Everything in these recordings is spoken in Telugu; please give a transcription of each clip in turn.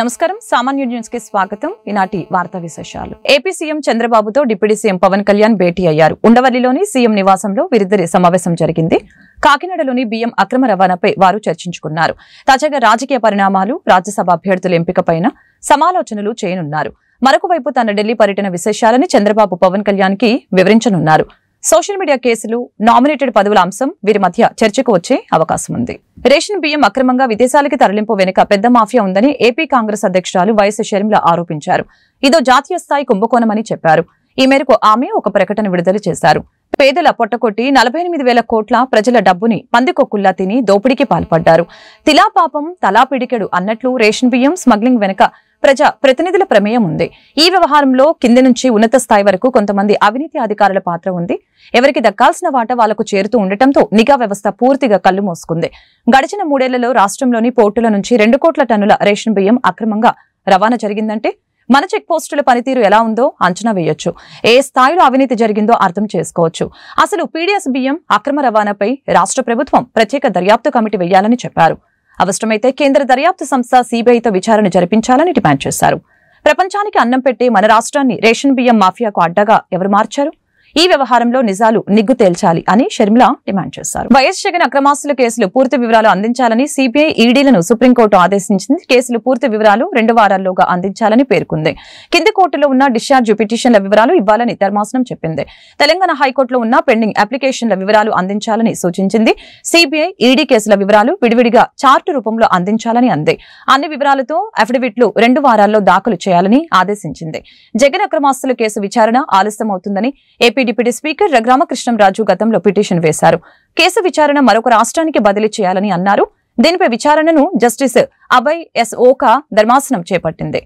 నమస్కారం సామాన్య న్యూస్ కి స్వాగతం. ఈనాటి వార్తా విశేషాలు. ఏపీ సీఎం చంద్రబాబుతో డిప్యూటీ సీఎం పవన్ కళ్యాణ్ భేటీ అయ్యారు. ఉండవల్లిలోని సీఎం నివాసంలో వీరిద్దరి సమావేశం జరిగింది. కాకినాడలోని బియ్యం అక్రమ రవాణాపై వారు చర్చించుకున్నారు. తాజాగా రాజకీయ పరిణామాలు, రాజ్యసభ అభ్యర్థుల ఎంపికపైన సమాలోచనలు చేయనున్నారు. మరొక వైపు తన ఢిల్లీ పర్యటన విశేషాలని చంద్రబాబు పవన్ కళ్యాణ్ కి వివరించనున్నారు. సోషల్ మీడియా కేసులు, నామినేటెడ్ పదవుల అంశం వీరి మధ్య చర్చకు వచ్చే అవకాశం ఉంది. రేషన్ బియ్యం అక్రమంగా విదేశాలకి తరలింపు వెనుక పెద్ద మాఫియా ఉందని ఏపీ కాంగ్రెస్ అధ్యక్షురాలు వైఎస్ షర్మిల ఆరోపించారు. ఇదో జాతీయ స్థాయి కుంభకోణమని చెప్పారు. ఈ మేరకు ఆమె ఒక ప్రకటన విడుదల చేశారు. పేదల పొట్టకొట్టి 48,000 కోట్ల ప్రజల డబ్బుని పందికొక్కుల్లా తిని దోపిడీకి పాల్పడ్డారు. తిలా పాపం తలా పిడికెడు అన్నట్లు రేషన్ బియ్యం స్మగ్లింగ్ వెనుక ప్రజా ప్రతినిధుల ప్రమేయం ఉంది. ఈ వ్యవహారంలో కింది నుంచి ఉన్నత స్థాయి వరకు కొంతమంది అవినీతి అధికారుల పాత్ర ఉంది. ఎవరికి దక్కాల్సిన వాటా వాళ్లకు చేరుతూ ఉండటంతో నిఘా వ్యవస్థ పూర్తిగా కళ్లు మూసుకుంది. గడిచిన 3 ఏళ్లలో రాష్ట్రంలోని పోర్టుల నుంచి 2 కోట్ల టన్నుల రేషన్ బియ్యం అక్రమంగా రవాణా జరిగిందంటే మన చెక్ పోస్టుల పనితీరు ఎలా ఉందో అంచనా వేయొచ్చు. ఏ స్థాయిలో అవినీతి జరిగిందో అర్థం చేసుకోవచ్చు. అసలు పీడీఎస్ బియ్యం అక్రమ రవాణాపై రాష్ట్ర ప్రభుత్వం ప్రత్యేక దర్యాప్తు కమిటీ వేయాలని చెప్పారు. అవసరమైతే కేంద్ర దర్యాప్తు సంస్థ సీబీఐతో విచారణ జరిపించాలని డిమాండ్ చేశారు. ప్రపంచానికి అన్నం పెట్టే మన రాష్ట్రాన్ని రేషన్ బియ్యం మాఫియాకు అడ్డగా ఎవరు మార్చారు? ఈ వ్యవహారంలో నిజాలు నిగ్గు తేల్చాలి అని షర్మిల డిమాండ్ చేశారు. వైఎస్ జగన్ అక్రమాస్తుల కేసులు పూర్తి వివరాలు అందించాలని సీబీఐ, ఈడీలను సుప్రీంకోర్టు ఆదేశించింది. కేసులు పూర్తి వివరాలు 2 వారాల్లోగా అందించాలని పేర్కొంది. కింది కోర్టులో ఉన్న డిశ్చార్జ్ పిటిషన్ల వివరాలు ఇవ్వాలని ధర్మాసనం చెప్పింది. తెలంగాణ హైకోర్టులో ఉన్న పెండింగ్ అప్లికేషన్ల వివరాలు అందించాలని సూచించింది. సీబీఐ, ఈడీ కేసుల వివరాలు విడివిడిగా చార్టు రూపంలో అందించాలని అంది. అన్ని వివరాలతో అఫిడవిట్లు 2 వారాల్లో దాఖలు చేయాలని ఆదేశించింది. జగన్ అక్రమాస్తుల కేసు విచారణ ఆలస్యమవుతుందని ఏపీ డిప్యూటీ స్పీకర్ రఘురామకృష్ణంరాజు గతంలో పిటిషన్ వేశారు. కేసు విచారణ మరొక రాష్ట్రానికి బదిలీ చేయాలని అన్నారు. దీనిపై విచారణను జస్టిస్ అభయ్ ఎస్ ఓకా ధర్మాసనం చేపట్టింది.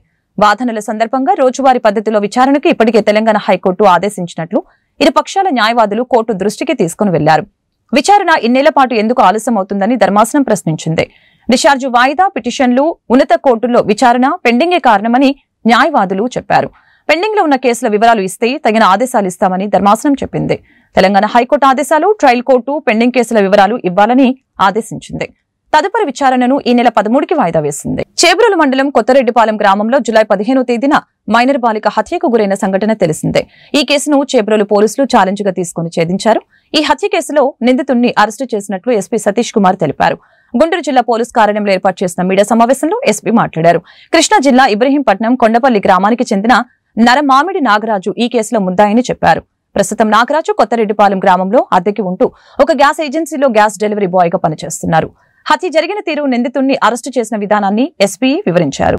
వాదనల సందర్భంగా రోజువారీ పద్ధతిలో విచారణకు ఇప్పటికే తెలంగాణ హైకోర్టు ఆదేశించినట్లు ఇరు పక్షాల న్యాయవాదులు కోర్టు దృష్టికి తీసుకుని వెళ్లారు. విచారణ ఇన్నేళ్ల పాటు ఎందుకు ఆలస్యమవుతుందని ధర్మాసనం ప్రశ్నించింది. డిశ్చార్జ్ వాయిదా, పిటిషన్లు, ఉన్నత కోర్టుల్లో విచారణ పెండింగే కారణమని న్యాయవాదులు చెప్పారు. పెండింగ్ లో ఉన్న కేసుల వివరాలు ఇస్తే తగిన ఆదేశాలు ఇస్తామని ధర్మాసనం చెప్పింది. తెలంగాణ హైకోర్టు ఆదేశాలు, ట్రయల్ కోర్టు పెండింగ్ కేసుల వివరాలు ఇవ్వాలని ఆదేశించింది. తదుపరి విచారణను ఈ నెల 13కి వాయిదా వేసింది. చేబ్రోలు మండలం కొత్తరెడ్డిపాలెం గ్రామంలో జులై 15వ తేదీన మైనర్ బాలిక హత్యకు గురైన సంఘటన తెలిసిందే. ఈ కేసును చేబ్రోలు పోలీసులు ఛాలెంజ్ గా తీసుకుని ఛేదించారు. ఈ హత్య కేసులో నిందితుడిని అరెస్టు చేసినట్లు ఎస్పీ సతీష్ కుమార్ తెలిపారు. గుంటూరు జిల్లా పోలీస్ కార్యాలయంలో ఏర్పాటు చేసిన మీడియా సమావేశంలో ఎస్పీ మాట్లాడారు. కృష్ణా జిల్లా ఇబ్రహీంపట్నం కొండపల్లి గ్రామానికి చెందిన నరమామిడి నాగరాజు ఈ కేసులో ముద్దాయిని చెప్పారు. ప్రస్తుతం నాగరాజు కొత్తరెడ్డిపాలెం గ్రామంలో అద్దెకి ఉంటూ ఒక గ్యాస్ ఏజెన్సీలో గ్యాస్ డెలివరీ బాయ్ గా పనిచేస్తున్నారు. హత్య జరిగిన తీరు, నిందితుడిని అరెస్టు చేసిన విధానాన్ని ఎస్పీ వివరించారు.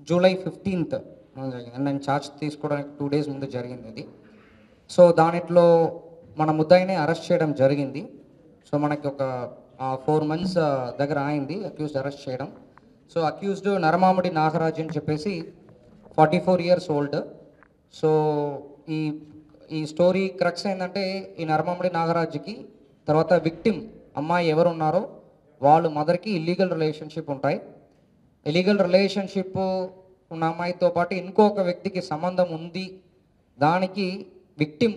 జూలై 15th నేను ఛార్జ్ తీసుకోవడానికి 2 days ముందు జరిగింది అది. సో దానిలో మన ముద్దాయిని అరెస్ట్ చేయడం జరిగింది. సో మనకి ఒక 4 months దగ్గర అయింది అక్యూజ్డ్ అరెస్ట్ చేయడం. సో అక్యూజ్డ్ నరమామిడి నాగరాజు అని చెప్పేసి 44 years old. సో ఈ స్టోరీ క్రక్స్ ఏంటంటే ఈ నరమామిడి నాగరాజుకి తర్వాత విక్టిమ్ అమ్మాయి ఎవరు ఉన్నారో వాళ్ళు మదర్కి ఇల్లీగల్ రిలేషన్షిప్ ఉంటాయి. ఇల్లీగల్ రిలేషన్షిప్ ఉన్న అమ్మాయితో పాటు ఇంకొక వ్యక్తికి సంబంధం ఉంది, దానికి విక్టిమ్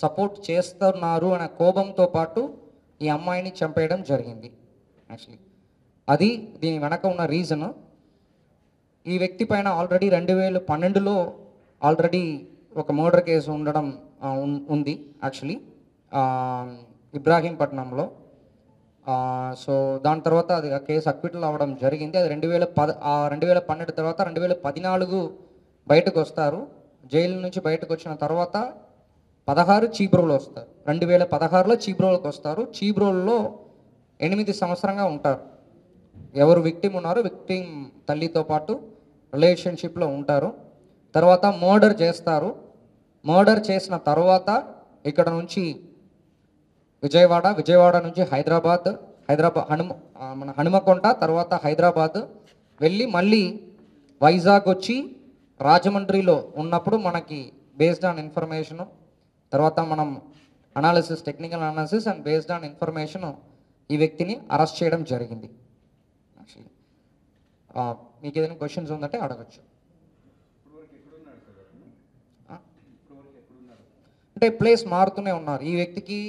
సపోర్ట్ చేస్తున్నారు అనే కోపంతో పాటు ఈ అమ్మాయిని చంపేయడం జరిగింది. యాక్చువల్లీ అది దీని వెనక ఉన్న రీజన్. ఈ వ్యక్తి పైన ఆల్రెడీ 2012లో ఆల్రెడీ ఒక మర్డర్ కేసు ఉండడం ఉంది యాక్చువల్లీ ఇబ్రాహీంపట్నంలో. సో దాని తర్వాత అది ఆ కేసు అక్విటల్ అవ్వడం జరిగింది. అది 2012 తర్వాత 2014 బయటకు వస్తారు. జైలు నుంచి బయటకు వచ్చిన తర్వాత 16 చీబ్రోలు వస్తారు. 2016లో చీబ్రోలకు వస్తారు. చీబ్రోల్లో 8 సంవత్సరంగా ఉంటారు. ఎవరు విక్టిమ్ ఉన్నారో విక్టిమ్ తల్లితో పాటు రిలేషన్షిప్లో ఉంటారు. తర్వాత మర్డర్ చేస్తారు. మర్డర్ చేసిన తర్వాత ఇక్కడ నుంచి విజయవాడ నుంచి హైదరాబాద్ మన హనుమకొండ, తర్వాత హైదరాబాద్ వెళ్ళి మళ్ళీ వైజాగ్ వచ్చి రాజమండ్రిలో ఉన్నప్పుడు మనకి బేస్డ్ ఆన్ ఇన్ఫర్మేషను తర్వాత మనం analysis, technical analysis and based on information ఈ వ్యక్తిని అరెస్ట్ చేయడం జరిగింది. యాక్చువల్లీ మీకు ఏదైనా క్వశ్చన్స్ ఉందంటే అడగచ్చు. అంటే ప్లేస్ మారుతూనే ఉన్నారు. ఈ వ్యక్తికి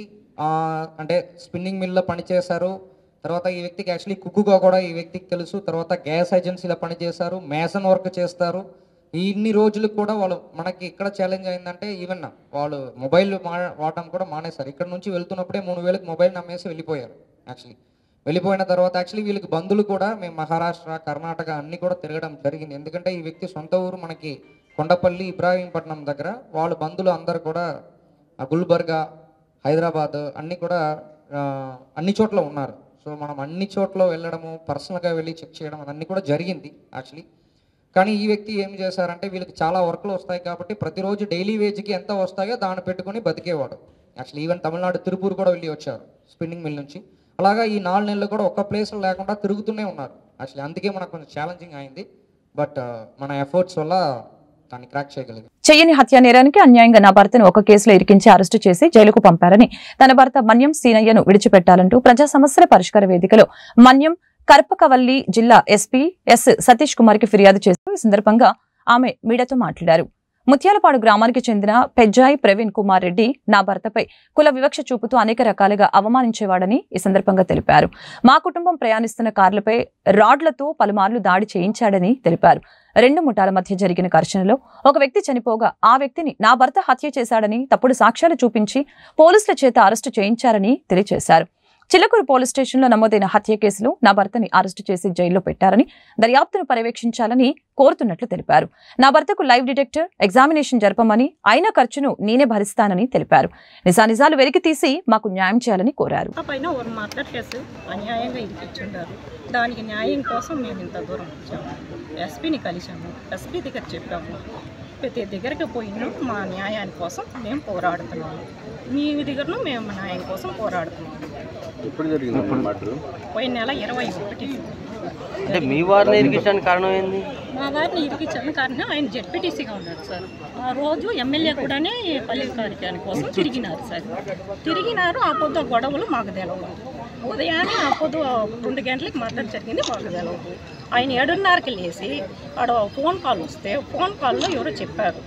అంటే స్పిన్నింగ్ మిల్లో పనిచేశారు, తర్వాత ఈ వ్యక్తికి యాక్చువల్లీ కుక్కుగా కూడా ఈ వ్యక్తికి తెలుసు. తర్వాత గ్యాస్ ఏజెన్సీలో పనిచేశారు, మేసన్ వర్క్ చేస్తారు. ఇన్ని రోజులు కూడా వాళ్ళు మనకి ఇక్కడ ఛాలెంజ్ అయిందంటే ఈవెన్ వాళ్ళు మొబైల్ వాడటం కూడా మానేశారు. ఇక్కడ నుంచి వెళ్తున్నప్పుడే 3,000కి మొబైల్ నమ్మేసి వెళ్ళిపోయారు. యాక్చువల్లీ వెళ్ళిపోయిన తర్వాత యాక్చువల్లీ వీళ్ళకి బంధువులు కూడా మేము మహారాష్ట్ర, కర్ణాటక అన్నీ కూడా తిరగడం జరిగింది. ఎందుకంటే ఈ వ్యక్తి సొంత ఊరు మనకి కొండపల్లి, ఇబ్రాహీంపట్నం దగ్గర. వాళ్ళ బంధువులు అందరు కూడా గుల్బర్గా, హైదరాబాద్ అన్నీ కూడా అన్ని చోట్ల ఉన్నారు. సో మనం అన్ని చోట్ల వెళ్ళడము, పర్సనల్గా వెళ్ళి చెక్ చేయడం అన్నీ కూడా జరిగింది యాక్చువల్లీ. కానీ ఈ వ్యక్తి ఏం చేశారంటే వీళ్ళకి చాలా వర్క్లు వస్తాయి కాబట్టి ప్రతిరోజు డైలీ వేజ్కి ఎంత వస్తాయో దాన్ని పెట్టుకొని బతికేవాడు. యాక్చువల్లీ ఈవెన్ తమిళనాడు తిరుపూర్ కూడా వెళ్ళి వచ్చారు స్పిన్నింగ్ మిల్ నుంచి. అలాగా ఈ 4 నెలలు కూడా ఒక్క ప్లేస్లో లేకుండా తిరుగుతూనే ఉన్నారు. యాక్చువల్లీ అందుకే మనకు కొంచెం ఛాలెంజింగ్ అయింది. బట్ మన ఎఫర్ట్స్ వల్ల దాన్ని క్రాక్ చేయగలిగాం. చెయ్యని హత్యా నేరానికి అన్యాయంగా నా భర్తను ఒక కేసులో ఇరికించి అరెస్టు చేసి జైలుకు పంపారని, తన భర్త మన్యం సీనయ్యను విడిచిపెట్టాలంటూ ప్రజా సమస్యల పరిష్కార వేదికలో మన్యం కర్పకవల్లి జిల్లా ఎస్పీ ఎస్ సతీష్ కుమార్ కి ఫిర్యాదు చేశారు. ఈ సందర్భంగా ఆమె మీడియాతో మాట్లాడారు. ముత్యాలపాడు గ్రామానికి చెందిన పెజ్జాయి ప్రవీణ్ కుమార్ రెడ్డి నా భర్తపై కుల వివక్ష చూపుతూ అనేక రకాలుగా అవమానించేవాడని ఈ సందర్భంగా తెలిపారు. మా కుటుంబం ప్రయాణిస్తున్న కార్లపై రాడ్లతో పలుమార్లు దాడి చేయించాడని తెలిపారు. 2 ముఠాల మధ్య జరిగిన ఘర్షణలో ఒక వ్యక్తి చనిపోగా ఆ వ్యక్తిని నా భర్త హత్య చేశాడని తప్పుడు సాక్ష్యాలు చూపించి పోలీసుల చేత అరెస్టు చేయించారని తెలియజేశారు. చిలకూరు పోలీస్ స్టేషన్లో నమోదైన హత్య కేసులో నా భర్తని అరెస్టు చేసి జైల్లో పెట్టారని, దర్యాప్తును పర్యవేక్షించాలని కోరుతున్నట్లు తెలిపారు. నా భర్తకు లైవ్ డిటెక్టర్ ఎగ్జామినేషన్ జరపమని, అయిన ఖర్చును నేనే భరిస్తానని తెలిపారు. నిజానిజాలు వెలికి తీసి మాకు న్యాయం చేయాలని కోరారు. దానికి న్యాయం కోసం మేము ఇంత దూరం వచ్చాము. ఎస్పీని కలిసాము, ఎస్పీ దగ్గర చెప్పాము. ప్రతి దగ్గరికి పోయినా మా న్యాయాని కోసం మేము పోరాడుతున్నాము. మీ దగ్గరను మేము న్యాయం కోసం పోరాడుతున్నాము. ఇప్పుడు జరిగింది పోయిన నెల 21. అంటే మీ వారిని ఇరికించడానికి కారణం ఏంది? మా వారిని ఇరికించడానికి కారణం ఆయన జెడ్పీటీసీగా ఉన్నాడు సార్. ఆ రోజు ఎమ్మెల్యే కూడానే పల్లె కార్యక్రమం కోసం తిరిగినారు సార్. తిరిగినారు. ఆ పొద్దు గొడవలు మాకు తెలవదు. ఉదయాన్నే ఆ పొద్దు 2 గంటలకు మర్డర్ జరిగింది, మాకు తెలవదు. ఆయన 7:30కి లేచి ఆడ ఫోన్ కాల్ వస్తే ఫోన్ కాల్లో ఎవరో చెప్పారు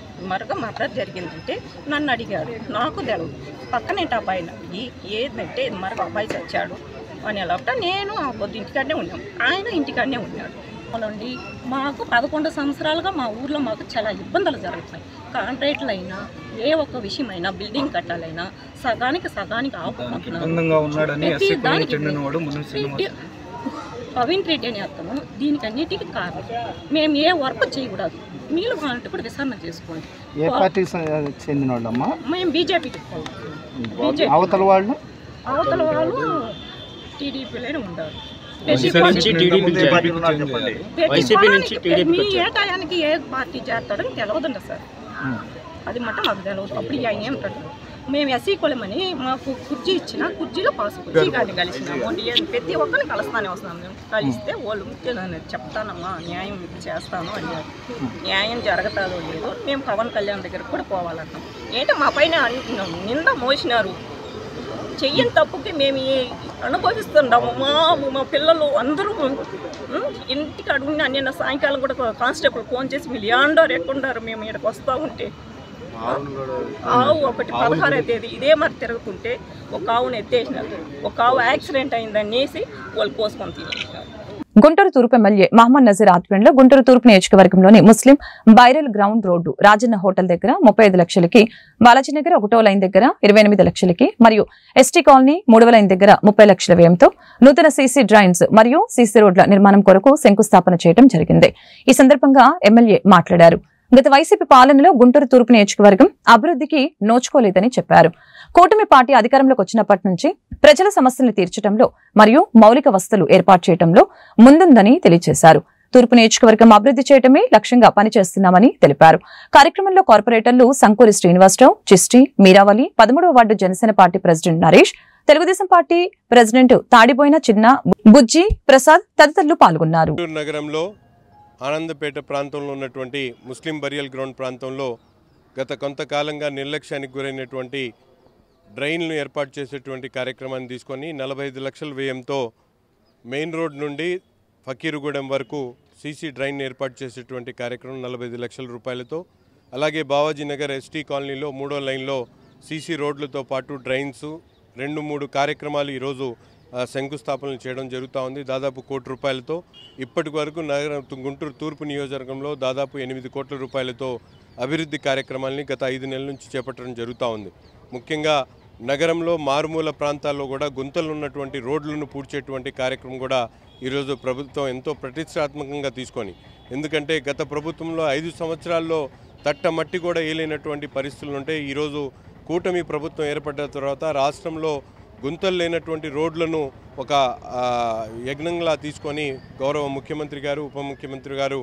మర్డర్ జరిగిందంటే నన్ను అడిగాడు. నాకు తెలవదు. పక్కనేంటి అబ్బాయిని అడిగి ఏదంటే అబ్బాయి చచ్చాడు అని అలాంట నేను ఆ పొద్దు ఇంటికాడనే ఉన్నాం, ఆయన ఇంటికాడనే ఉన్నాడు. అలాంటి మాకు 11 సంవత్సరాలుగా మా ఊర్లో మాకు చాలా ఇబ్బందులు జరుగుతున్నాయి. కాంట్రాక్ట్లు అయినా ఏ ఒక్క విషయమైనా బిల్డింగ్ కట్టాలైనా సగానికి ప్రవీణ్ రెడ్డి అని అతను దీనికి అన్నిటికీ కారణం. మేము ఏ వర్క్ చేయకూడదు, మీరు కావాలంటే కూడా విచారణ చేసుకోండి. ఏ పార్టీకి చెందిన వాళ్ళమ్మా? మేము బీజేపీకి. అవతల వాళ్ళు టీడీపీలోనే ఉంటారు. మీ ఏ టయానికి ఏ పార్టీ చేస్తాడని తెలియదండి సార్. అది మట్ట మాకు తెలియదు. అప్పుడు ఆయన ఏమంటాడు, మేము ఎస్సీ కులమని మాకు కుర్చీ ఇచ్చిన కుర్చీలో పాస్ కుర్చీ కానీ కలిసినాము. ప్రతి ఒక్కరిని కలుస్తానే వస్తున్నాం. మేము కలిస్తే వాళ్ళు చెప్తానమ్మా న్యాయం చేస్తాను అన్నారు. న్యాయం జరుగుతుందో లేదో మేము పవన్ కళ్యాణ్ దగ్గరకు కూడా పోవాలన్నాం. ఏంటో మా పైన నింద మోసినారు. చెయ్యని తప్పుకి మేము అనుభవిస్తున్నాము. మా పిల్లలు అందరూ ఇంటికి అడుగున నిన్న సాయంకాలం కూడా కానిస్టేబుల్ ఫోన్ చేసి మీరు యాండారు ఎక్కడున్నారు, మేము ఇక్కడికి వస్తూ ఉంటే ఆవు ఒకటి 16వ తేదీ ఇదే మరి తిరుగుతుంటే ఒక ఆవును ఎత్తేసినారు. ఒక ఆవు యాక్సిడెంట్ అయిందనేసి వాళ్ళు కోసుకొని తీసుకున్నారు. గుంటూరు తూర్పు ఎమ్మెల్యే మహమ్మద్ నజీర్ ఆధ్వర్యంలో గుంటూరు తూర్పు నియోజకవర్గంలోని ముస్లిం బైరల్ గ్రౌండ్ రోడ్డు రాజన్న హోటల్ దగ్గర 35 లక్షలకి, బాలాజీనగర్ 1వ లైన్ దగ్గర 28 లక్షలకి మరియు ఎస్టీ కాలనీ 3వ లైన్ దగ్గర 30 లక్షల వ్యయంతో నూతన సీసీ డ్రైన్స్ మరియు సీసీ రోడ్ల నిర్మాణం కొరకు శంకుస్థాపన చేయడం జరిగింది. ఈ సందర్భంగా ఎమ్మెల్యే మాట్లాడారు. గత వైసీపీ పాలనలో గుంటూరు తూర్పు నియోజకవర్గం అభివృద్ధికి నోచుకోలేదని చెప్పారు. కూటమి పార్టీ అధికారంలోకి వచ్చినప్పటి నుంచి ప్రజల సమస్యలను తీర్చడంలో మరియు మౌలిక వసతులు ఏర్పాటు చేయడంలో ముందుందని తెలియజేశారు. తూర్పు నియోజకవర్గం అభివృద్ధి చేయడమే లక్ష్యంగా పనిచేస్తున్నామని తెలిపారు. కార్యక్రమంలో కార్పొరేటర్లు సంకూరి శ్రీనివాసరావు, చిష్టి, మీరావళి, 13వ ward Janasena party president Naresh, Telugu Desam party president తాడిపోయిన చిన్న, బుజ్జి ప్రసాద్ తదితరులు పాల్గొన్నారు. నగరంలో ఆనందపేట ప్రాంతంలో ఉన్నటువంటి ముస్లిం బరియల్ గ్రౌండ్ ప్రాంతంలో గత కొంతకాలంగా నిర్లక్ష్యానికి గురైనటువంటి డ్రైన్లు ఏర్పాటు చేసేటువంటి కార్యక్రమాన్ని తీసుకొని 45 లక్షల వ్యయంతో మెయిన్ రోడ్ నుండి ఫకీరుగూడెం వరకు సీసీ డ్రైన్ ఏర్పాటు చేసేటువంటి కార్యక్రమం 45 లక్షల రూపాయలతో, అలాగే బావాజీనగర్ ఎస్టీ కాలనీలో 3వ లైన్లో సీసీ రోడ్లతో పాటు డ్రైన్స్ 2-3 కార్యక్రమాలు ఈరోజు శంకుస్థాపనలు చేయడం జరుగుతూ ఉంది. దాదాపు 1 కోటి రూపాయలతో ఇప్పటి వరకు గుంటూరు తూర్పు నియోజకవర్గంలో దాదాపు 8 కోట్ల రూపాయలతో అభివృద్ధి కార్యక్రమాలని గత 5 నెలల నుంచి చేపట్టడం జరుగుతూ ఉంది. ముఖ్యంగా నగరంలో మారుమూల ప్రాంతాల్లో కూడా గుంతలు ఉన్నటువంటి రోడ్లను పూడ్చేటువంటి కార్యక్రమం కూడా ఈరోజు ప్రభుత్వం ఎంతో ప్రతిష్టాత్మకంగా తీసుకొని, ఎందుకంటే గత ప్రభుత్వంలో 5 సంవత్సరాల్లో తట్టమట్టి కూడా ఏలైనటువంటి పరిస్థితులు ఉంటే ఈరోజు కూటమి ప్రభుత్వం ఏర్పడ్డ తర్వాత రాష్ట్రంలో గుంతలు లేనటువంటి రోడ్లను ఒక యజ్ఞంలా తీసుకొని గౌరవ ముఖ్యమంత్రి గారు, ఉప ముఖ్యమంత్రి గారు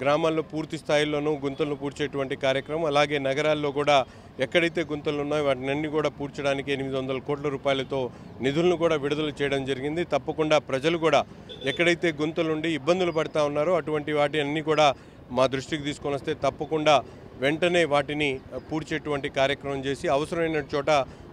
గ్రామాల్లో పూర్తి స్థాయిలోనూ గుంతలను పూడ్చేటువంటి కార్యక్రమం, అలాగే నగరాల్లో కూడా ఎక్కడైతే గుంతలు ఉన్నాయో వాటినన్నీ కూడా పూడ్చడానికి 800 కోట్ల రూపాయలతో నిధులను కూడా విడుదల చేయడం జరిగింది. తప్పకుండా ప్రజలు కూడా ఎక్కడైతే గుంతలుండి ఇబ్బందులు పడుతూ ఉన్నారో అటువంటి వాటి అన్నీ కూడా మా దృష్టికి తీసుకొని వస్తే తప్పకుండా వెంటనే వాటిని పూడ్చేటువంటి కార్యక్రమం చేసి అవసరమైన చోట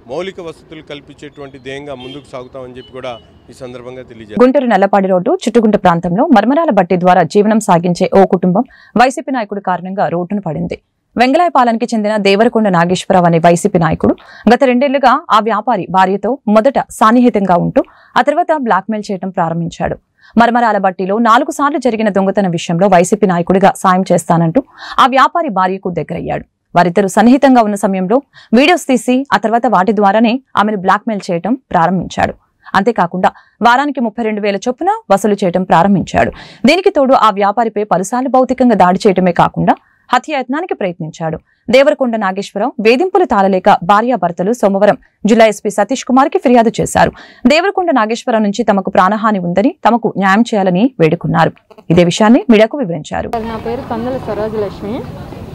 మౌలిక వసతులు కల్పించేటువంటి ధ్యేయంగా ముందుకు సాగుతామని చెప్పి కూడా ఈ సందర్భంగా తెలియజేశారు. గుంటూరు నల్లపాడి రోడ్డు చుట్టుగుంట ప్రాంతంలో మర్మరాల బట్టి ద్వారా జీవనం సాగించే ఓ కుటుంబం వైసీపీ నాయకుడి కారణంగా రోడ్డును పడింది. వెంగళాయపాలెంకి చెందిన దేవరకొండ నాగేశ్వరరావు అనే వైసీపీ నాయకుడు గత 2 ఏళ్లుగా ఆ వ్యాపారి భార్యతో మొదట సాన్నిహితంగా ఉంటూ ఆ తర్వాత బ్లాక్మెయిల్ చేయడం ప్రారంభించాడు. మర్మరాల బట్టిలో 4 సార్లు జరిగిన దొంగతనం విషయంలో వైసీపీ నాయకుడిగా సాయం చేస్తానంటూ ఆ వ్యాపారి భార్యకు దగ్గరయ్యాడు. వారిద్దరూ సన్నిహితంగా ఉన్న సమయంలో వీడియోస్ తీసి ఆ తర్వాత వాటి ద్వారానే ఆమెను బ్లాక్మెయిల్ చేయడం ప్రారంభించాడు. అంతేకాకుండా వారానికి 32,000 చొప్పున వసూలు చేయడం ప్రారంభించాడు. దీనికి తోడు ఆ వ్యాపారిపై పలుసార్లు భౌతికంగా దాడి చేయడమే కాకుండా హత్యాయత్నానికి ప్రయత్నించాడు. దేవరకొండ నాగేశ్వరరావు వేధింపులు తాళలేక భార్యాభర్తలు సోమవారం జిల్లా ఎస్పీ సతీష్ కుమార్ కి ఫిర్యాదు చేశారు. దేవరకొండ నాగేశ్వరరావు నుంచి తమకు ప్రాణహాని ఉందని, తమకు న్యాయం చేయాలని వేడుకున్నారు. ఇదే విషయాన్ని మీడియాకు వివరించారు. నా పేరు కందుల సరోజలక్ష్మి.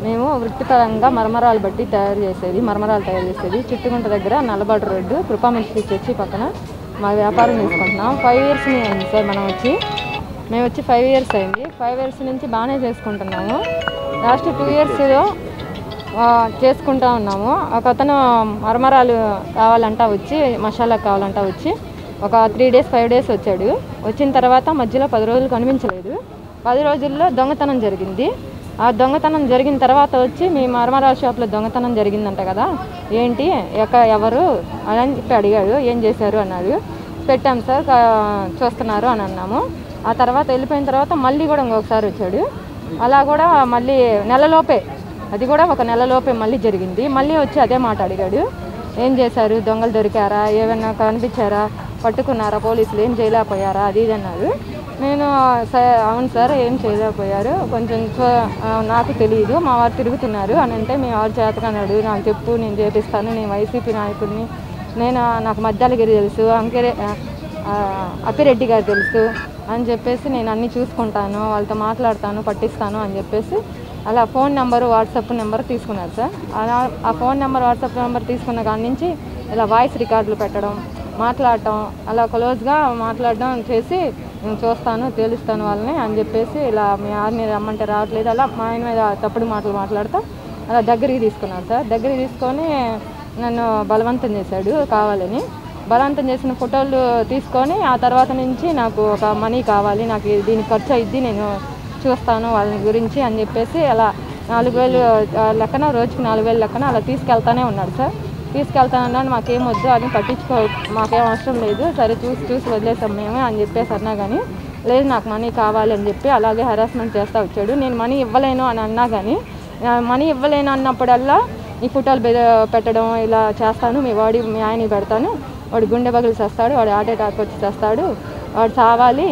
మేము వృత్తిపరంగా మరమరాలు తయారు చేసేది చుట్టుగుంట దగ్గర నల్లబాటు రోడ్డు కృపామంచి చర్చి పక్కన మా వ్యాపారం చేసుకుంటున్నాం. 5 years అయింది సార్. మేము వచ్చి 5 years అయింది. 5 years నుంచి బాగానే చేసుకుంటున్నాము. లాస్ట్ 2 years చేసుకుంటా ఉన్నాము. ఒక అతను మరమరాలు కావాలంటా వచ్చి, మసాలా కావాలంటా వచ్చి ఒక 3 days 5 days వచ్చాడు. వచ్చిన తర్వాత మధ్యలో 10 రోజులు కనిపించలేదు. 10 రోజుల్లో దొంగతనం జరిగింది. ఆ దొంగతనం జరిగిన తర్వాత వచ్చి మీ మరమరాల షాప్లో దొంగతనం జరిగిందంట కదా, ఏంటి ఎవరు అని చెప్పి అడిగాడు. ఏం చేశారు అన్నాడు. పెట్టాం సార్, చూస్తున్నారు అని అన్నాము. ఆ తర్వాత వెళ్ళిపోయిన తర్వాత మళ్ళీ కూడా ఇంకొకసారి వచ్చాడు. అలా కూడా మళ్ళీ అది కూడా ఒక నెలలోపే మళ్ళీ జరిగింది. మళ్ళీ వచ్చి అదే మాట అడిగాడు. ఏం చేశారు, దొంగలు దొరికారా, ఏమైనా కనిపించారా, పట్టుకున్నారా, పోలీసులు ఏం చేయలేకపోయారా, అది ఇది అన్నారు. నేను అవును సార్, ఏం చేయలేకపోయారు, కొంచెం నాకు తెలియదు, మా వారు తిరుగుతున్నారు అని అంటే, మీ వారు చేతకన్నాడు, నాకు చెప్పు, నేను చేపిస్తాను, నేను వైసీపీ నాయకుడిని, నాకు మద్దాలగిరి తెలుసు, అప్పిరెడ్డి గారు తెలుసు అని చెప్పేసి నేను అన్నీ చూసుకుంటాను, వాళ్ళతో మాట్లాడతాను, పట్టిస్తాను అని చెప్పేసి అలా ఫోన్ నెంబరు వాట్సాప్ నెంబర్ తీసుకున్నారు సార్. అలా ఆ ఫోన్ నెంబర్ వాట్సాప్ నెంబర్ తీసుకున్న కాడి నుంచి ఇలా వాయిస్ రికార్డులు పెట్టడం, మాట్లాడటం, అలా క్లోజ్గా మాట్లాడడం చేసి నేను చూస్తాను, తెలుస్తాను వాళ్ళని అని చెప్పేసి ఇలా మీ ఆర్ని రమ్మంటే రావట్లేదు, అలా మా ఆయన మీద తప్పుడు మాటలు మాట్లాడుతూ అలా దగ్గరికి తీసుకున్నారు సార్. దగ్గరికి తీసుకొని నన్ను బలవంతం చేశాడు. కావాలని బలవంతం చేసిన ఫోటోలు తీసుకొని ఆ తర్వాత నుంచి నాకు ఒక మనీ కావాలి, నాకు దీనికి ఖర్చు అయ్యిద్ది, నేను చూస్తాను వాళ్ళ గురించి అని చెప్పేసి అలా 4,000 లెక్కన, రోజుకి 4,000 లెక్కన అలా తీసుకెళ్తానే ఉన్నాడు సార్. తీసుకెళ్తానన్నాను. మాకేం వద్దు, అది మాకేం అవసరం లేదు, సరే చూసి వదిలేసాం మేము అని చెప్పేసి అన్నా కానీ లేదు, నాకు మనీ కావాలి అని చెప్పి అలాగే హెరాస్మెంట్ చేస్తూ వచ్చాడు. నేను మనీ ఇవ్వలేను అని అన్నా కానీ మనీ ఇవ్వలేను అన్నప్పుడల్లా ఈ ఫోటోలు పెట్టడం ఇలా చేస్తాను, మీ ఆయన పెడతాను, వాడు గుండె పగిలి చేస్తాడు, వాడు హార్ట్ అటాక్ వచ్చి చేస్తాడు, వాడు చావాలి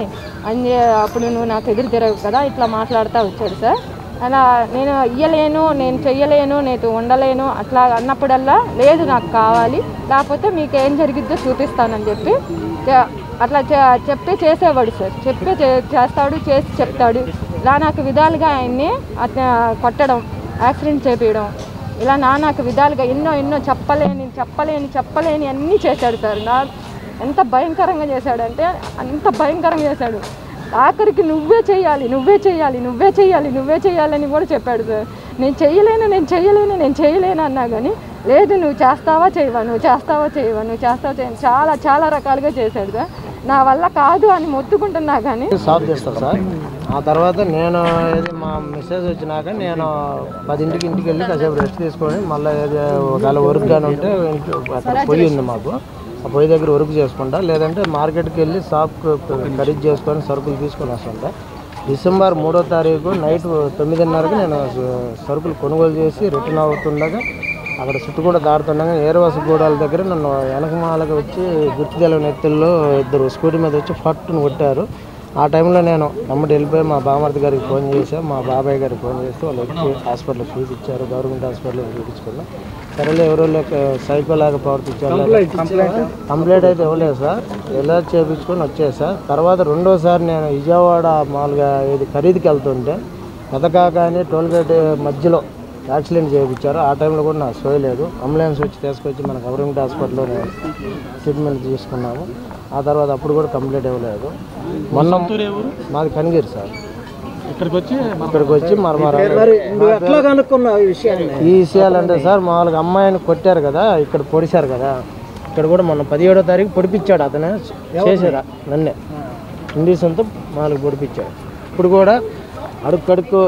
అని అప్పుడు నువ్వు నాకు ఎదురు తిరగవు కదా, ఇట్లా మాట్లాడుతూ వచ్చాడు సార్. అలా నేను ఇయ్యలేను, నేను చెయ్యలేను, నేను ఉండలేను అట్లా అన్నప్పుడల్లా లేదు నాకు కావాలి, లేకపోతే మీకు ఏం జరిగిద్దో చూపిస్తానని చెప్పి అట్లా చెప్పి చేసేవాడు సార్. చెప్పి చేస్తాడు, చేసి చెప్తాడు. ఇలా నాకు విధాలుగా ఆయన్ని కొట్టడం, యాక్సిడెంట్ చేపించడం, ఇలా నాకు విధాలుగా ఎన్నో చెప్పలేని అన్నీ చేశాడు సార్. ఎంత భయంకరంగా చేశాడంటే అంత భయంకరంగా చేశాడు. ఆఖరికి నువ్వే చేయాలి అని కూడా చెప్పాడు సార్. నేను చేయలేను అన్నా కానీ లేదు, నువ్వు చేస్తావా చేయవా చాలా చాలా రకాలుగా చేశాడు సార్. నా వల్ల కాదు అని మొత్తుకుంటున్నా కానీ సాఫ్ చేస్తాను సార్. ఆ తర్వాత నేను మా మెసేజ్ వచ్చినాక నేను 10 ఇంటికి వెళ్ళి కాసేపు రెస్ట్ తీసుకొని మళ్ళీ ఒకవేళ వర్క్ కానీ ఉంటే అక్కడ పొయ్యి ఉంది మాకు, ఆ పొయ్యి దగ్గర వర్క్ చేసుకుంటా, లేదంటే మార్కెట్కి వెళ్ళి షాప్ ఖరీదు చేసుకొని సరుకులు తీసుకొని వస్తుంటా. డిసెంబర్ 3వ తారీఖు నైట్ 9:30కి నేను సరుకులు కొనుగోలు చేసి రిటర్న్ అవుతుండగా అక్కడ చుట్టుకూడ దాడుతుండగా ఏరవాసగూడాల దగ్గర నన్ను వెనకమాలగా వచ్చి గుర్తు తెలియని వ్యక్తుల్లో ఇద్దరు స్కూటీ మీద వచ్చి ఫట్టును కొట్టారు. ఆ టైంలో నేను అమ్మటి వెళ్ళిపోయి మా బామర్ది గారికి ఫోన్ చేశాను, మా బాబాయ్ గారికి ఫోన్ చేస్తే వాళ్ళు వచ్చి హాస్పిటల్ చూపించారు, గవర్నమెంట్ హాస్పిటల్ చూపించుకున్నాం. సరేలే ఎవరో లేక సైకోలాగా ప్రవర్తించారు. కంప్లైంట్ అయితే ఇవ్వలేదు సార్, ఎలా చేయించుకొని వచ్చేది సార్. తర్వాత రెండోసారి నేను విజయవాడ మామూలుగా ఇది ఖరీదుకి వెళ్తుంటే పెదకాక అని టోల్గేట్ మధ్యలో యాక్సిడెంట్ చేయించారు. ఆ టైంలో కూడా నాకు సోయలేదు. అంబులెన్స్ వచ్చి తీసుకొచ్చి మన గవర్నమెంట్ హాస్పిటల్లో ట్రీట్మెంట్ తీసుకున్నాము. ఆ తర్వాత అప్పుడు కూడా కంప్లీట్ ఇవ్వలేదు. మొన్న మాది కనిగిరి సార్. ఇక్కడికి వచ్చి ఈ విషయాలు అంటే సార్ మామూలుగా అమ్మాయిని కొట్టారు కదా, ఇక్కడ పొడిచారు కదా, ఇక్కడ కూడా మొన్న 17వ తారీఖు పొడిపించాడు అతనే చేశారు నన్నే ఇండిషన్తో మామూలుగా పొడిపించాడు. ఇప్పుడు కూడా అడుక్కడుక్కు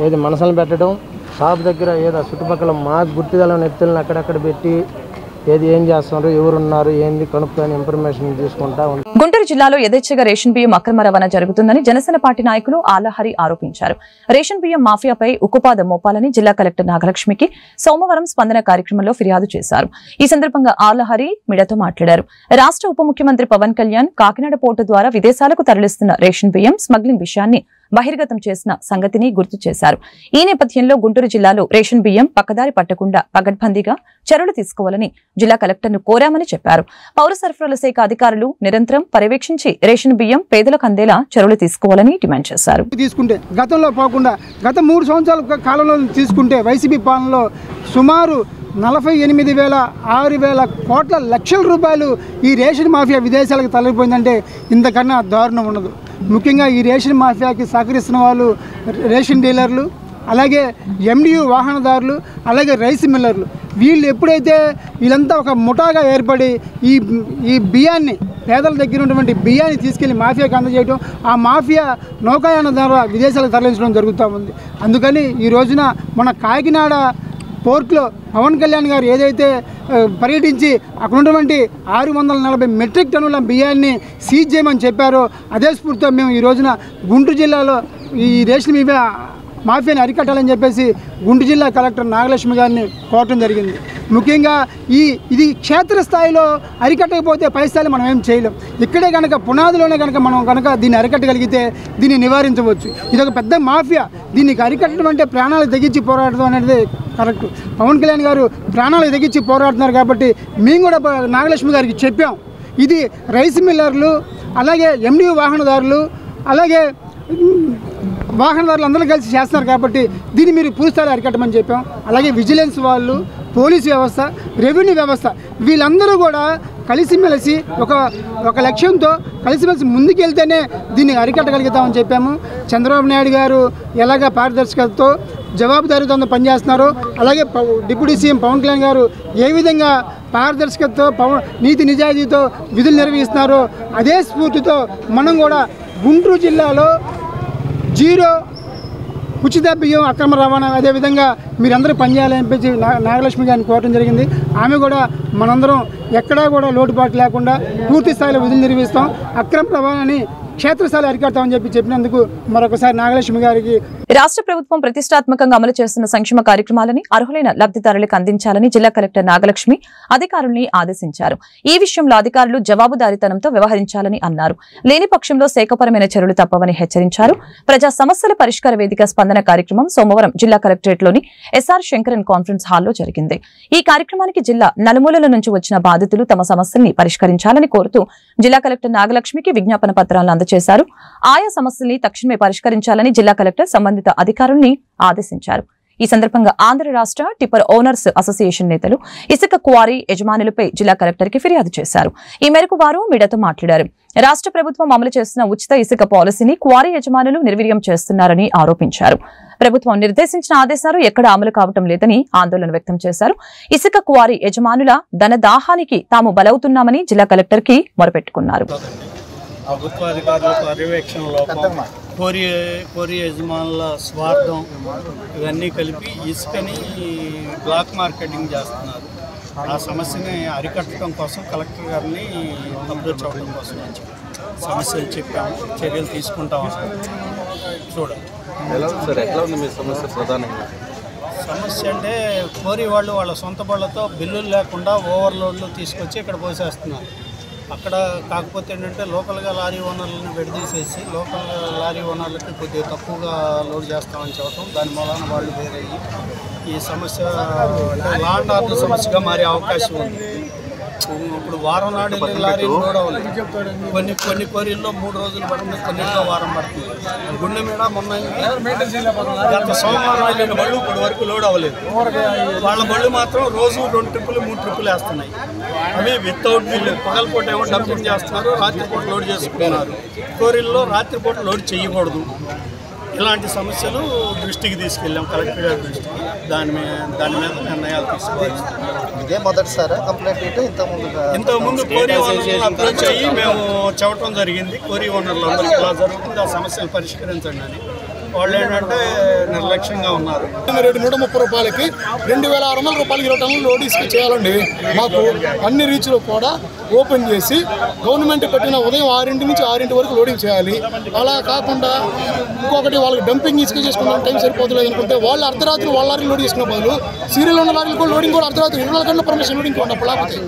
ఏది మనసులు పెట్టడం, షాప్ దగ్గర ఏదో చుట్టుపక్కల మాకు గుర్తుగల వ్యక్తులను అక్కడక్కడ పెట్టి ఏది ఏం చేస్తున్నారు, ఎవరున్నారు, ఏంది కనుక్కొని ఇన్ఫర్మేషన్ తీసుకుంటా. గుంటూరు జిల్లాలో యథేచ్ఛగా రేషన్ బియ్యం అక్రమ రవాణా జరుగుతుందని జనసేన పార్టీ నాయకులు ఆలహరి ఆరోపించారు. రేషన్ బియ్యం మాఫియాపై ఉక్కుపాదం మోపాలని జిల్లా కలెక్టర్ నాగలక్ష్మికి సోమవారం స్పందన కార్యక్రమంలో ఫిర్యాదు చేశారు. ఈ సందర్భంగా ఆలహరి మీడియాతో మాట్లాడారు. రాష్ట్ర ఉప ముఖ్యమంత్రి పవన్ కళ్యాణ్ కాకినాడ పోర్టు ద్వారా విదేశాలకు తరలిస్తున్న రేషన్ బియ్యం స్మగ్లింగ్ విషయాన్ని బహిర్గతం చేసిన సంగతిని గుర్తు చేశారు. ఈ నేపథ్యంలో గుంటూరు జిల్లాలో రేషన్ బియ్యం పక్కదారి పట్టకుండా పగడ్బందీగా చర్యలు తీసుకోవాలని జిల్లా కలెక్టర్ను కోరామని చెప్పారు. పౌర సరఫరాల శాఖ అధికారులు నిరంతరం పర్యవేక్షించి రేషన్ బియ్యం పేదలకు అందేలా చర్యలు తీసుకోవాలని డిమాండ్ చేశారు. తీసుకుంటే గతంలో పోకుండా గత 3 సంవత్సరాల కాలంలో తీసుకుంటే వైసీపీ పాలనలో సుమారు 48,000 కోట్ల లక్షల రూపాయలు ఈ రేషన్ మాఫియా విదేశాలకు తరలిపోయిందంటే ఇంతకన్నా దారుణం ఉండదు. ముఖ్యంగా ఈ రేషన్ మాఫియాకి సహకరిస్తున్న వాళ్ళు రేషన్ డీలర్లు, అలాగే ఎండియు వాహనదారులు, అలాగే రైస్ మిల్లర్లు. వీళ్ళు ఎప్పుడైతే వీళ్ళంతా ఒక ముఠాగా ఏర్పడి ఈ బియ్యాన్ని పేదల దగ్గర ఉన్నటువంటి బియ్యాన్ని తీసుకెళ్లి మాఫియాకి అందజేయడం, ఆ మాఫియా నౌకాయాన ద్వారా విదేశాలకు తరలించడం జరుగుతూ ఉంది. అందుకని ఈ రోజున మన కాకినాడ పోర్ట్లో పవన్ కళ్యాణ్ గారు ఏదైతే పర్యటించి అక్కడ ఉన్నటువంటి 640 మెట్రిక్ టన్నుల బియ్యాన్ని సీజ్ చేయమని చెప్పారో అదే స్ఫూర్తితో మేము ఈ రోజున గుంటూరు జిల్లాలో ఈ రేషన్ మాఫియాని అరికట్టాలని చెప్పేసి గుంటూరు జిల్లా కలెక్టర్ నాగలక్ష్మి గారిని కోరటం జరిగింది. ముఖ్యంగా ఇది క్షేత్రస్థాయిలో అరికట్టకపోతే పై స్థాయిలో మనం ఏం చేయలేం. ఇక్కడే కనుక పునాదిలోనే మనం దీన్ని అరికట్టగలిగితే దీన్ని నివారించవచ్చు. ఇది ఒక పెద్ద మాఫియా. దీన్ని అరికట్టడం అంటే ప్రాణాలు తెగించి పోరాడడం అనేది కరెక్ట్. పవన్ కళ్యాణ్ గారు ప్రాణాలు తెగించి పోరాడుతున్నారు కాబట్టి మేము కూడా నాగలక్ష్మి గారికి చెప్పాం. ఇది రైస్ మిల్లర్లు, అలాగే ఎండియు వాహనదారులు, అలాగే వాహనదారులు అందరూ కలిసి చేస్తున్నారు కాబట్టి దీన్ని మీరు పూర్తిస్థాయిలో అరికట్టమని చెప్పాం. అలాగే విజిలెన్స్ వాళ్ళు, పోలీసు వ్యవస్థ, రెవెన్యూ వ్యవస్థ వీళ్ళందరూ కూడా కలిసిమెలిసి ఒక లక్ష్యంతో కలిసిమెలిసి ముందుకెళ్తేనే దీన్ని అరికట్టగలుగుతామని చెప్పాము. చంద్రబాబు నాయుడు గారు ఎలాగ పారదర్శకతతో జవాబుదారీతో పనిచేస్తున్నారో, అలాగే డిప్యూటీ సీఎం పవన్ కళ్యాణ్ గారు ఏ విధంగా పారదర్శకతతో నీతి నిజాయితీతో విధులు నిర్వహిస్తున్నారో అదే స్ఫూర్తితో మనం కూడా గుంటూరు జిల్లాలో 0 ఉచిత బియ్యం అక్రమ రవాణా అదేవిధంగా మీరందరూ పనిచేయాలని చెప్పి నాగలక్ష్మి గారిని కోరడం జరిగింది. ఆమె కూడా మనందరం ఎక్కడా కూడా లోటుపాటు లేకుండా పూర్తి స్థాయిలో విధులు నిర్వహిస్తాం, అక్రమ రవాణాని క్షేత్రస్థాయిలో అరికడతామని చెప్పినందుకు మరొకసారి నాగలక్ష్మి గారికి. రాష్ట్ర ప్రభుత్వం ప్రతిష్టాత్మకంగా అమలు చేస్తున్న సంక్షేమ కార్యక్రమాలని అర్హులైన లబ్ధిదారులకు అందించాలని జిల్లా కలెక్టర్ నాగలక్ష్మి అధికారుల్ని ఆదేశించారు. ఈ విషయంలో అధికారులు జవాబుదారీతనంతో వ్యవహరించాలని అన్నారు. లేని పక్షంలో శాఖపరమైన చర్యలు తప్పవని హెచ్చరించారు. ప్రజా సమస్యల పరిష్కార వేదిక స్పందన కార్యక్రమం సోమవారం జిల్లా కలెక్టరేట్లోని ఎస్ఆర్ శంకరన్ కాన్ఫరెన్స్ హాల్లో జరిగింది. ఈ కార్యక్రమానికి జిల్లా నలుమూలల నుంచి వచ్చిన బాధితులు తమ సమస్యల్ని పరిష్కరించాలని కోరుతూ జిల్లా కలెక్టర్ నాగలక్ష్మికి విజ్ఞాపన పత్రాలను అందజేశారు. ఆయా సమస్యల్ని తక్షణమే పరిష్కరించాలని జిల్లా కలెక్టర్ సంబంధిత అధికారుల్ని ఆదేశించారు. ఈ సందర్భంగా ఆంధ్ర రాష్ట్ర టిప్పర్ ఓనర్స్ అసోసియేషన్ నేతలు ఇసుక క్వారీ యజమానులపై జిల్లా కలెక్టర్ కి ఫిర్యాదు చేశారు. ఈ మేరకు వారు మీడియాతో మాట్లాడారు. రాష్ట్ర ప్రభుత్వం అమలు చేస్తున్న ఉచిత ఇసుక పాలసీని క్వారీ యజమానులు నిర్వీర్యం చేస్తున్నారని ఆరోపించారు. ప్రభుత్వం నిర్దేశించిన ఆదేశాలు ఎక్కడ అమలు కావటం లేదని ఆందోళన వ్యక్తం చేశారు. ఇసుక క్వారీ యజమానుల ధనదాహానికి తాము బలవుతున్నామని జిల్లా కలెక్టర్ కి మొరపెట్టుకున్నారు. ప్రభుత్వ అధికారుల పర్యవేక్షణ లోపం, కోరి యజమానుల స్వార్థం ఇవన్నీ కలిపి ఇసుకని బ్లాక్ మార్కెటింగ్ చేస్తున్నారు. ఆ సమస్యని అరికట్టడం కోసం కలెక్టర్ గారిని అప్రోచ్ అవ్వడం కోసం సమస్యలు చెప్పాము, చర్యలు తీసుకుంటాము. చూడండి ఎట్లా ఉంది మీ సమస్య ప్రధానంగా? సమస్య అంటే కోరి వాళ్ళు వాళ్ళ సొంత బళ్ళతో బిల్లులు లేకుండా ఓవర్లోడ్లు తీసుకొచ్చి ఇక్కడ పోసేస్తున్నారు. అక్కడ కాకపోతే ఏంటంటే లోకల్గా లారీ ఓనర్లను విడదీసేసి లోకల్ లారీ ఓనర్లకి కొద్దిగా తక్కువగా లోడ్ చేస్తామని చెప్పడం, దాని మూలాన వాళ్ళు వేరయ్యి ఈ సమస్య అంటే లా అండ్ ఆర్డర్ సమస్యగా మారే అవకాశం ఉంది. ఇప్పుడు వారం నాడు లారీలు లోడ్ అవ్వలేదు. కొన్ని కోరీల్లో 3 రోజులు పడుతుంది, కొన్నింటిలో వారం పడుతుంది. గుండె మీద మొన్న గత సోమవారం వెళ్ళిన బళ్ళు ఇప్పటి వరకు లోడ్ అవ్వలేదు. వాళ్ళ బళ్ళు మాత్రం రోజు 2 ట్రిప్పులు 3 ట్రిప్పులు వేస్తున్నాయి. అవి వితౌట్ బిల్లు. పగలపూట ఏమో డంపింగ్ చేస్తున్నారు, రాత్రిపూట లోడ్ చేసుకుంటున్నారు. కోరీల్లో రాత్రిపూట లోడ్ చేయకూడదు. ఇలాంటి సమస్యలు దృష్టికి తీసుకెళ్ళాం, కలెక్టర్ గారి దృష్టికి. దాని మీద నిర్ణయాలు తీసుకోవాలి. ఇదే మొదటిసారా కంప్లైంట్? ఇంతకుముందు కోరీ ఓనర్లను అప్రోచ్ అయ్యి మేము చెప్పడం జరిగింది. కోరీ ఓనర్లు అందరికీ ఇలా జరుగుతుంది, ఆ సమస్యలు పరిష్కరించండి అని. వాళ్ళు ఏంటంటే నిర్లక్ష్యంగా ఉన్నారు. రేటు 130 రూపాయలకి 2600 రూపాయలకి 20 టన్నులు లోడ్ ఇసుక చేయాలండి. మాకు అన్ని రీచ్లు కూడా ఓపెన్ చేసి గవర్నమెంట్ పెట్టిన ఉదయం 6 నుంచి 6 వరకు లోడింగ్ చేయాలి. అలా కాకుండా ఇంకొకటి వాళ్ళకి డంపింగ్ ఇసుక చేసుకున్న టైం సరిపోతలేదు అనుకుంటే వాళ్ళు అర్ధరాత్రి వాళ్ళ లారీలు లోడ్ చేసుకునే బదులు సీరియల్ ఉన్న లారీలు కూడా లోడింగ్ కూడా అర్ధరాత్రి 24 గంటల పర్మిషన్ లోడింగ్ ఉన్నప్పుడు లేకపోతే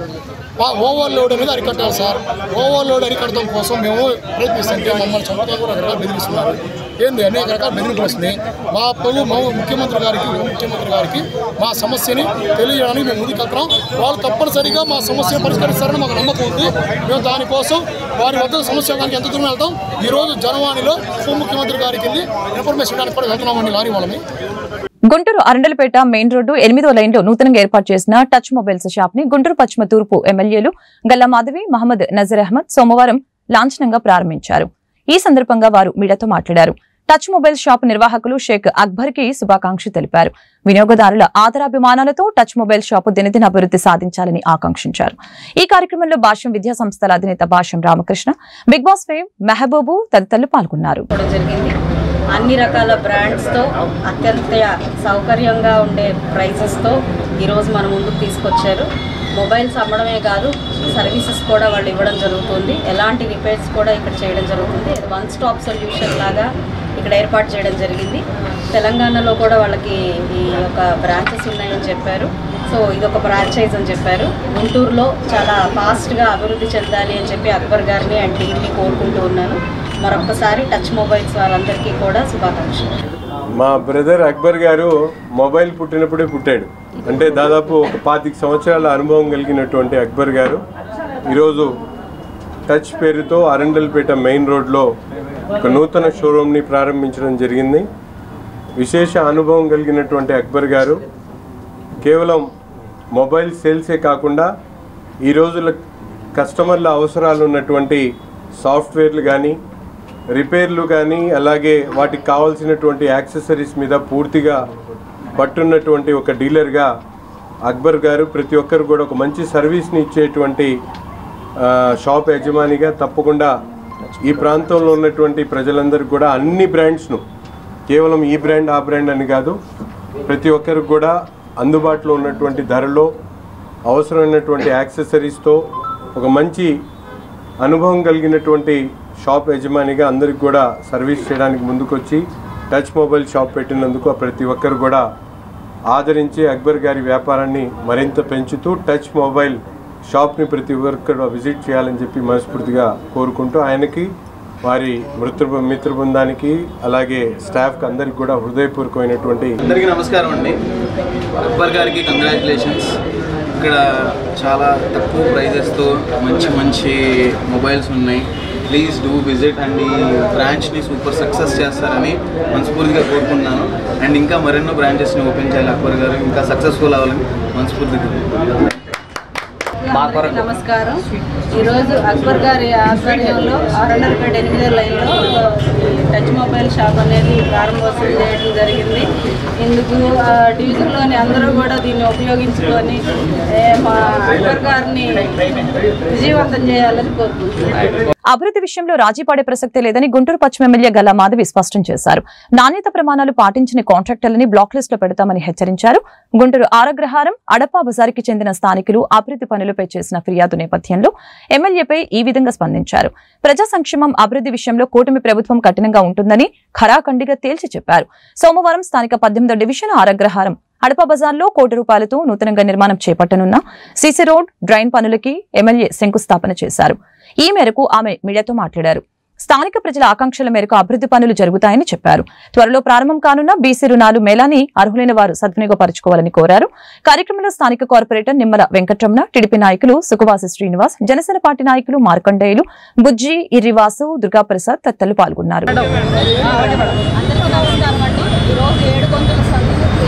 ఓవర్లోడ్ అనేది అరికట్టాలి సార్. ఓవర్లోడ్ అరికట్టడం కోసం మేము ప్రయత్నిస్తుంటే మమ్మల్ని చంపగా కూడా రకాల బెదిరిస్తున్నారు. ఏంది అనేక రకాల బెదిరింపులు వస్తున్నాయి. మా ముఖ్యమంత్రి గారికి ఉప ముఖ్యమంత్రి గారికి మా సమస్యని తెలియజేయడానికి మేము ముందుకెళ్తాం. వాళ్ళు తప్పనిసరిగా మా సమస్యను పరిష్కరిస్తారని మాకు నమ్మకం ఉంది. మేము దానికోసం వారి వద్ద సమస్య దానికి ఎంత దూరం వెళ్తాం. ఈరోజు జనవాణిలో ఉప ముఖ్యమంత్రి గారికి వెళ్ళి ఇన్ఫర్మేషన్ ఇవ్వడానికి కూడా వెళ్తున్నామండి లారీ వాళ్ళని. గుంటూరు అరండలపేట మెయిన్ రోడ్డు 8వ లైన్లో నూతనంగా ఏర్పాటు చేసిన టచ్ మొబైల్స్ షాప్ ని గుంటూరు పశ్చిమ తూర్పు ఎమ్మెల్యేలు గల్లా మాధవి, మహమ్మద్ నజర్ అహ్మద్ సోమవారం లాంఛనంగా ప్రారంభించారు. ఈ సందర్భంగా వారు మీడియాతో మాట్లాడారు. టచ్ మొబైల్ షాప్ నిర్వాహకులు షేక్ అక్బర్ కి శుభాకాంక్షలు తెలిపారు. వినియోగదారుల ఆదరాభిమానాలతో టచ్ మొబైల్ షాపు దినదిన అభివృద్ధి సాధించాలని ఆకాంక్షించారు. ఈ కార్యక్రమంలో భాష్యం విద్యా సంస్థల అధినేత Bhashyam Ramakrishna, big boss fame Mehboob తదితరులు పాల్గొన్నారు. అన్ని రకాల బ్రాండ్స్తో అత్యంత సౌకర్యంగా ఉండే ప్రైజెస్తో ఈరోజు మన ముందుకు తీసుకొచ్చారు. మొబైల్స్ అమ్మడమే కాదు, సర్వీసెస్ కూడా వాళ్ళు ఇవ్వడం జరుగుతుంది. ఎలాంటి రిపేర్స్ కూడా ఇక్కడ చేయడం జరుగుతుంది. వన్ స్టాప్ సొల్యూషన్ లాగా ఇక్కడ ఏర్పాటు చేయడం జరిగింది. తెలంగాణలో కూడా వాళ్ళకి ఈ యొక్క బ్రాంచెస్ ఉన్నాయని చెప్పారు. సో ఇదొక ఫ్రాంచైజ్ అని చెప్పారు. గుంటూరులో చాలా ఫాస్ట్గా అభివృద్ధి చెందాలి అని చెప్పి అక్బర్ గారిని అండ్ టీమ్ని కోరుకుంటూ ఉన్నాను. మరొకసారి టచ్ మొబైల్స్ వారందరికీ కూడా శుభాకాంక్షలు. మా బ్రదర్ అక్బర్ గారు మొబైల్ పుట్టినప్పుడే పుట్టాడు. అంటే దాదాపు ఒక 25 సంవత్సరాల అనుభవం కలిగినటువంటి అక్బర్ గారు ఈరోజు టచ్ పేరుతో అరండల్పేట మెయిన్ రోడ్లో ఒక నూతన షోరూమ్ని ప్రారంభించడం జరిగింది. విశేష అనుభవం కలిగినటువంటి అక్బర్ గారు కేవలం మొబైల్ సేల్సే కాకుండా ఈ రోజుల కస్టమర్ల అవసరాలు ఉన్నటువంటి సాఫ్ట్వేర్లు కానీ, రిపేర్లు కానీ, అలాగే వాటికి కావాల్సినటువంటి యాక్సెసరీస్ మీద పూర్తిగా పట్టున్నటువంటి ఒక డీలర్గా అక్బర్ గారు ప్రతి ఒక్కరు కూడా ఒక మంచి సర్వీస్ని ఇచ్చేటువంటి షాప్ యజమానిగా తప్పకుండా ఈ ప్రాంతంలో ఉన్నటువంటి ప్రజలందరికీ కూడా అన్ని బ్రాండ్స్ను, కేవలం ఈ బ్రాండ్ ఆ బ్రాండ్ అని కాదు, ప్రతి ఒక్కరికి కూడా అందుబాటులో ఉన్నటువంటి ధరలో అవసరమైనటువంటి యాక్సెసరీస్తో ఒక మంచి అనుభవం కలిగినటువంటి షాప్ యజమానిగా అందరికి కూడా సర్వీస్ చేయడానికి ముందుకొచ్చి టచ్ మొబైల్ షాప్ పెట్టినందుకు ప్రతి ఒక్కరు కూడా ఆదరించి అక్బర్ గారి వ్యాపారాన్ని మరింత పెంచుతూ టచ్ మొబైల్ షాప్ని ప్రతి ఒక్కరు విజిట్ చేయాలని చెప్పి మనస్ఫూర్తిగా కోరుకుంటూ ఆయనకి, వారి మిత్ర బృందానికి, అలాగే స్టాఫ్కి అందరికి కూడా హృదయపూర్వకమైనటువంటి అందరికీ నమస్కారం అండి. అక్బర్ గారికి కంగ్రాచులేషన్స్. ఇక్కడ చాలా తక్కువ ప్రైజెస్తో మంచి మొబైల్స్ ఉన్నాయి. ప్లీజ్ డూ విజిట్ అండ్ ఈ బ్రాంచ్ని సూపర్ సక్సెస్ చేస్తారని మనస్ఫూర్తిగా కోరుకుంటున్నాను. అండ్ ఇంకా మరెన్నో బ్రాంచెస్ని ఓపెన్ చేయాలి అక్బర్ గారు, ఇంకా సక్సెస్ఫుల్ అవ్వాలని మనస్ఫూర్తిగా. నమస్కారం. ఈరోజు అక్బర్ గారి ఆధ్వర్యంలో అరండల్పేట 8వ లైన్లో టచ్ మొబైల్ షాప్ అనేది ప్రారంభోత్సవం చేయడం జరిగింది. ఇందుకు డివిజన్లోని అందరూ కూడా దీన్ని ఉపయోగించుకొని మా అక్బర్ గారిని విజయవంతం చేయాలని కోరుకుంటున్నాను. అభివృద్ధి విషయంలో రాజీ పడే ప్రసక్తే లేదని గుంటూరు పశ్చిమ ఎమ్మెల్యే గల్లా మాధవి స్పష్టం చేశారు. నాణ్యత ప్రమాణాలు పాటించిన కాంట్రాక్టర్లని బ్లాక్ లిస్ట్ లో పెడతామని హెచ్చరించారు. గుంటూరు ఆరగ్రహారం అడపా బజార్కి చెందిన స్థానికులు అభివృద్ధి పనులపై చేసిన ఫిర్యాదు నేపథ్యంలో ఎమ్మెల్యేపై ఈ విధంగా స్పందించారు. ప్రజా సంక్షేమం అభివృద్ధి విషయంలో కూటమి ప్రభుత్వం కఠినంగా ఉంటుందని ఖరాఖండిగా తేల్చి చెప్పారు. సోమవారం స్థానిక 18వ డివిజన్ ఆరగ్రహారం అడపా బజార్లో ₹1 కోటి నూతనంగా నిర్మాణం చేపట్టనున్న సీసీ రోడ్ డ్రైన్ పనులకి ఎమ్మెల్యే శంకుస్థాపన చేశారు. ఈ మేరకు ఆమె మీడియాతో మాట్లాడారు. స్థానిక ప్రజల ఆకాంక్షల మేరకు అభివృద్ధి పనులు జరుగుతాయని చెప్పారు. త్వరలో ప్రారంభం కానున్న బీసీ రుణాలు మేళాని అర్హులైన వారు సద్వినియోగపరచుకోవాలని కోరారు. కార్యక్రమంలో స్థానిక కార్పొరేటర్ నిమ్మల వెంకటరమణ, టీడీపీ నాయకులు సుఖవాసి శ్రీనివాస్, జనసేన పార్టీ నాయకులు మార్కండేయులు, బుజ్జి, ఇర్రివాసు, దుర్గాప్రసాద్ తదితరులు పాల్గొన్నారు.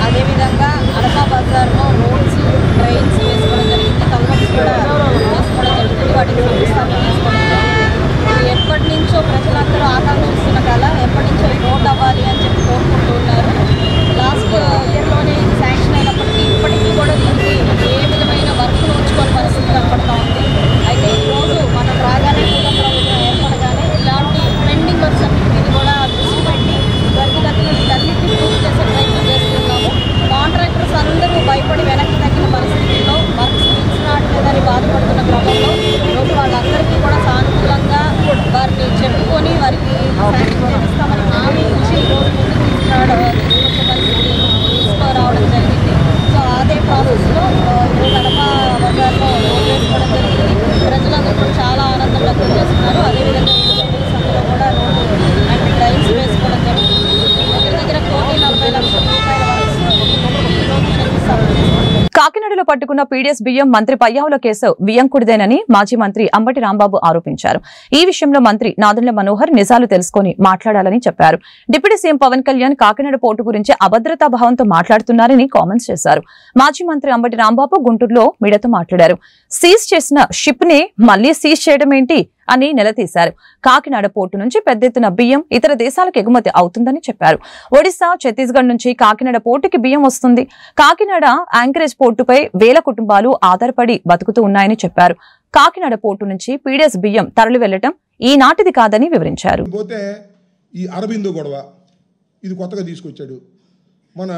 అదేవిధంగా అడపా బజార్లో రోడ్స్ డ్రైన్స్ వేసుకోవడం జరిగింది, కల్వర్స్ కూడా వేసుకోవడం జరుగుతుంది. వాటికి శంకుస్థాపన చేసుకోవడం జరిగింది. ఎప్పటి నుంచో ప్రజలందరూ ఆకాంక్షిస్తున్న కళ ఎప్పటి నుంచో రోడ్ అవ్వాలి అని చెప్పి కోరుకుంటూ ఉన్నారు. లాస్ట్ ఇయర్లోనే శాంక్షన్ అయినప్పటికీ ఇప్పటికీ కూడా దీనికి ఏ విధమైన వర్క్ ఉంచుకోని పరిస్థితి కనపడుతూ ఉంది. అయితే ఈరోజు మనం రాగానే ప్రభుత్వం ఏర్పడగానే ఇలాంటి పెండింగ్ వర్క్స్ అన్నింటినీ కూడా దృష్టి పెట్టి త్వరితగతిన వీటన్నిటిని పూర్తి చేసే ప్రయత్నం చేస్తున్నాము. కాంట్రాక్టర్స్ అందరూ భయపడి వెనక్కి తగ్గిన పరిస్థితుల్లో వర్క్స్ తీసుకురావట్లేదని బాధపడుతున్న క్రమంలో ఈరోజు వాళ్ళందరికీ కూడా సానుకూలంగా వారిని చెప్పుకొని వారికి శాంక్షన్ చేపిస్తామని హామీ ఇచ్చి ఈరోజు ముందుకు తీసుకొచ్చే పరిస్థితి తీసుకురావడం జరిగింది. సో అదే ప్రాసెస్లో ఈరోజు అడపా బజార్లో రోడ్ వేసుకోవడం జరిగింది. ప్రజలందరూ కూడా చాలా ఆనందం వ్యక్తం చేస్తున్నారు. అదేవిధంగా సందులో కూడా రోడ్డు అండ్ డ్రైన్స్ వేసుకోవడం జరుగుతుంది. దగ్గర ₹1,40,00,000 కాకినాడలో పట్టుకున్న పీడీఎస్ బియ్యం మంత్రి పయ్యావుల కేసు వియంకుడిదేనని మాజీ మంత్రి అంబటి రాంబాబు ఆరోపించారు. ఈ విషయంలో మంత్రి నాదెండ్ల మనోహర్ నిజాలు తెలుసుకుని మాట్లాడాలని చెప్పారు. Deputy CM Pawan Kalyan Kakinada port గురించి అభద్రతా భావంతో మాట్లాడుతున్నారని కామెంట్స్ చేశారు. మాజీ మంత్రి అంబటి రాంబాబు గుంటూరులో మీడియాతో మాట్లాడారు. సీజ్ చేసిన షిప్ ని మళ్లీ సీజ్ చేయడం ఏంటి అని నిలదీశారు. కాకినాడ పోర్టు నుంచి పెద్ద ఎత్తున బియ్యం ఇతర దేశాలకు ఎగుమతి అవుతుందని చెప్పారు. ఒడిశా, ఛత్తీస్గఢ్ నుంచి కాకినాడ పోర్టుకి బియ్యం వస్తుంది. కాకినాడ యాంకరేజ్ పోర్టుపై వేల కుటుంబాలు ఆధారపడి బతుకుతూ ఉన్నాయని చెప్పారు. కాకినాడ పోర్టు నుంచి పీడీఎస్ బియ్యం తరలి వెళ్లడం ఈనాటిది కాదని వివరించారు. ఈ అరబిందో గొడవ ఇది కొత్తగా తీసుకొచ్చాడు మన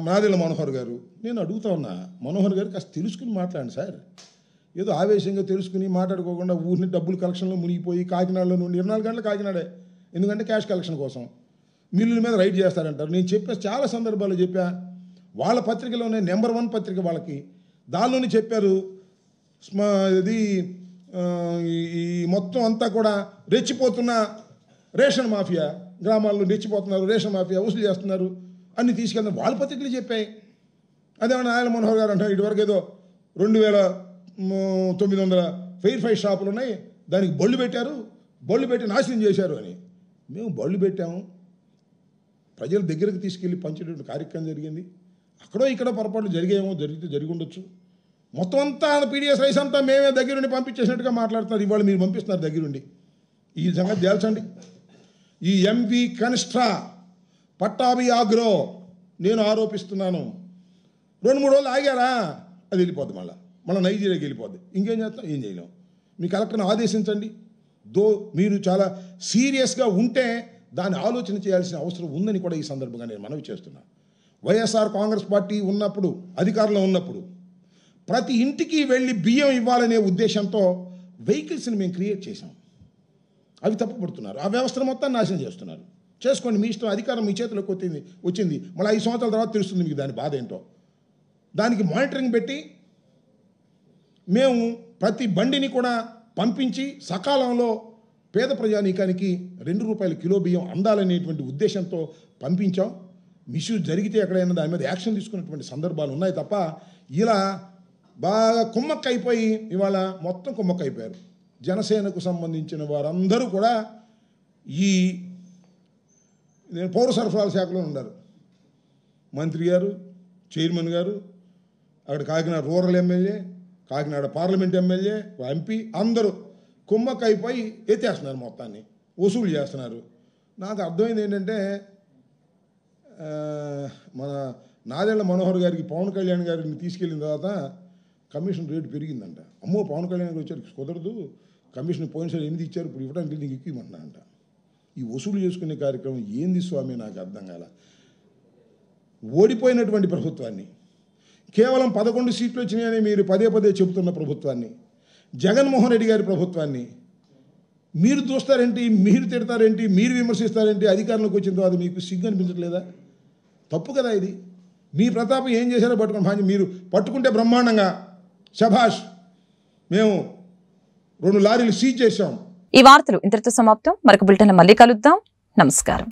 నాదెండ్ల మనోహర్ గారు. నేను అడుగుతా ఉన్నా, మనోహర్ గారు కాస్త తెలుసుకుని మాట్లాడండి సార్. ఏదో ఆవేశంగా తెలుసుకుని మాట్లాడుకోకుండా ఊరిని డబ్బులు కలెక్షన్లో మునిగిపోయి కాకినాడలో నుండి 24 గంటలు కాకినాడే, ఎందుకంటే క్యాష్ కలెక్షన్ కోసం మిల్లుల మీద రైడ్ చేస్తారంటారు. నేను చెప్పా, చాలా సందర్భాల్లో చెప్పా. వాళ్ళ పత్రికలోనే నెంబర్ 1 పత్రిక వాళ్ళకి, దానిలోనే చెప్పారు. ఇది ఈ మొత్తం అంతా కూడా రెచ్చిపోతున్న రేషన్ మాఫియా, గ్రామాల్లో రెచ్చిపోతున్నారు, రేషన్ మాఫియా వసూలు చేస్తున్నారు అన్ని తీసుకెళ్తారు. వాళ్ళ పత్రికలు చెప్పాయి. అదేమన్నా నాదెండ్ల మనోహర్ గారు అంటారు ఇటువరకు ఏదో 2,900 ఫెయిర్ ఫైవ్ షాపులు ఉన్నాయి, దానికి బళ్ళు పెట్టారు, బళ్ళు పెట్టి నాశనం చేశారు అని. మేము బళ్ళు పెట్టాము, ప్రజల దగ్గరకు తీసుకెళ్ళి పంచేటువంటి కార్యక్రమం జరిగింది. అక్కడో ఇక్కడ పొరపాట్లు జరిగేమో, జరిగి ఉండొచ్చు. మొత్తం అంతా పీడీఎస్ రైస్ అంతా మేమే దగ్గరుండి పంపించేసినట్టుగా మాట్లాడుతున్నారు. ఇవాళ మీరు పంపిస్తున్నారు దగ్గరుండి. ఈ సంగతి తేల్చండి. ఈ ఎంవి కనిష్ఠా పట్టాభి ఆగ్రో నేను ఆరోపిస్తున్నాను. 2-3 రోజులు ఆగారా అది వెళ్ళిపోద్ది, మళ్ళీ నైజీరియాకి వెళ్ళిపోద్ది. ఇంకేం చేస్తాం? ఏం చేయలేం. మీ కలెక్టర్ని ఆదేశించండి. మీరు చాలా సీరియస్గా ఉంటే దాన్ని ఆలోచన చేయాల్సిన అవసరం ఉందని కూడా ఈ సందర్భంగా నేను మనవి చేస్తున్నాను. వైఎస్ఆర్ కాంగ్రెస్ పార్టీ ఉన్నప్పుడు, అధికారంలో ఉన్నప్పుడు ప్రతి ఇంటికి వెళ్ళి బియ్యం ఇవ్వాలనే ఉద్దేశంతో వెహికల్స్ని మేము క్రియేట్ చేసాం. అవి తప్పుపడుతున్నారు. ఆ వ్యవస్థను మొత్తం నాశనం చేస్తున్నారు. చేసుకోండి, మీ ఇష్టం. అధికారం మీ చేతిలోకి వచ్చింది. మళ్ళీ 5 సంవత్సరాల తర్వాత తెలుస్తుంది మీకు దాని బాధ ఏంటో. దానికి మానిటరింగ్ పెట్టి మేము ప్రతి బండిని కూడా పంపించి సకాలంలో పేద ప్రజానీకానికి ₹2 కిలో బియ్యం అందాలనేటువంటి ఉద్దేశంతో పంపించాం. మిస్యూజ్ జరిగితే ఎక్కడైనా దాని మీద యాక్షన్ తీసుకున్నటువంటి సందర్భాలు ఉన్నాయి తప్ప ఇలా బాగా కుమ్మక్కైపోయి ఇవాళ మొత్తం కుమ్మక్కైపోయారు. జనసేనకు సంబంధించిన వారందరూ కూడా ఈ పౌర సరఫరాల శాఖలో ఉన్నారు. మంత్రి గారు, చైర్మన్ గారు, అక్కడ Kakinada rural MLA, Kakinada parliament MLA, MP అందరూ కుమ్మక్కైపోయి ఎత్తేస్తున్నారు, మొత్తాన్ని వసూలు చేస్తున్నారు. నాకు అర్థమైంది ఏంటంటే మన నాదెండ్ల మనోహర్ గారికి పవన్ కళ్యాణ్ గారిని తీసుకెళ్ళిన తర్వాత కమిషన్ రేటు పెరిగిందంట. అమ్మో పవన్ కళ్యాణ్ గారు వచ్చారు, కుదరదు, కమిషన్ పోయినసారి 8 ఇచ్చారు, ఇప్పుడు ఇవ్వడానికి నీకు ఎక్కువ ఇవ్వమంటున్నా అంట. ఈ వసూలు చేసుకునే కార్యక్రమం ఏంది స్వామి నాకు అర్థం కాల. ఓడిపోయినటువంటి ప్రభుత్వాన్ని, కేవలం 11 సీట్లు వచ్చినాయని మీరు పదే పదే చెబుతున్న ప్రభుత్వాన్ని, జగన్మోహన్ రెడ్డి గారి ప్రభుత్వాన్ని మీరు చూస్తారేంటి, మీరు తిడతారేంటి, మీరు విమర్శిస్తారేంటి? అధికారంలోకి వచ్చిన తర్వాత మీకు సిగ్గు అనిపించట్లేదా? తప్పు కదా ఇది. మీ ప్రతాపం ఏం చేశారో పట్టుకుని మీరు పట్టుకుంటే బ్రహ్మాండంగా శభాష్, మేము 2 లారీలు సీజ్ చేశాం. ఈ వార్తలు ఇంతటితో సమాప్తం. మరొక బులెటిన్లో మళ్ళీ కలుద్దాం. నమస్కారం.